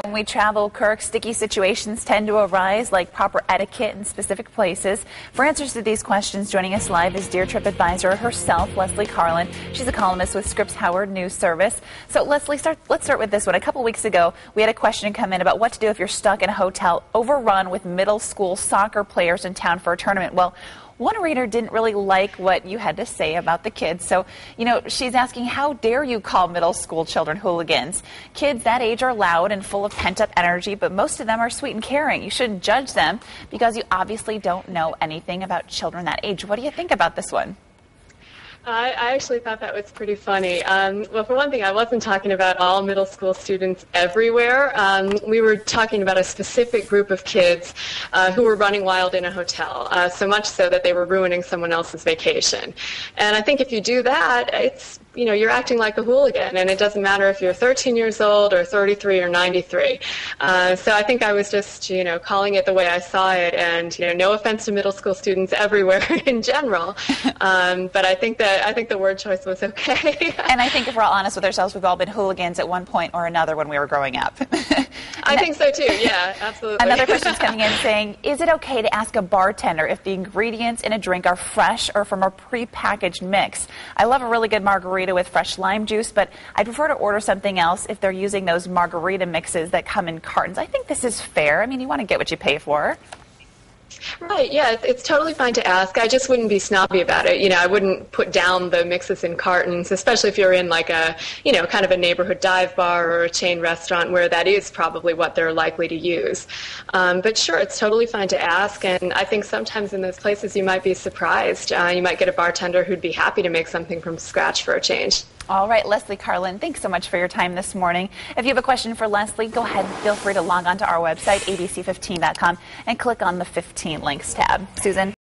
When we travel, Kirk, sticky situations tend to arise, like proper etiquette in specific places. For answers to these questions, joining us live is Dear Trip Advisor herself, Leslie Carlin. She's a columnist with Scripps Howard News Service. So, Leslie, let's start with this one. A couple weeks ago, we had a question come in about what to do if you're stuck in a hotel overrun with middle school soccer players in town for a tournament. Well, one reader didn't really like what you had to say about the kids. So, she's asking, how dare you call middle school children hooligans? Kids that age are loud and full of pent-up energy, but most of them are sweet and caring. You shouldn't judge them because you obviously don't know anything about children that age. What do you think about this one? I actually thought that was pretty funny. Well, for one thing, I wasn't talking about all middle school students everywhere. We were talking about a specific group of kids who were running wild in a hotel, so much so that they were ruining someone else's vacation. And I think if you do that, it's you're acting like a hooligan, and it doesn't matter if you're 13 years old or 33 or 93. So I think I was just, calling it the way I saw it, and no offense to middle school students everywhere in general, but I think the word choice was okay. And I think if we're all honest with ourselves, we've all been hooligans at one point or another when we were growing up. I think so too. Yeah, absolutely. Another question's coming in saying, is it okay to ask a bartender if the ingredients in a drink are fresh or from a prepackaged mix? I love a really good margarita with fresh lime juice, but I'd prefer to order something else if they're using those margarita mixes that come in cartons. I think this is fair. I mean, you want to get what you pay for. Right, yeah, it's totally fine to ask. I just wouldn't be snobby about it. I wouldn't put down the mixes in cartons, especially if you're in like a, kind of a neighborhood dive bar or a chain restaurant where that is probably what they're likely to use. But sure, it's totally fine to ask, and I think sometimes in those places you might be surprised. You might get a bartender who'd be happy to make something from scratch for a change. All right, Leslie Carlin, thanks so much for your time this morning. If you have a question for Leslie, go ahead and feel free to log on to our website, abc15.com, and click on the 15 Links tab. Susan?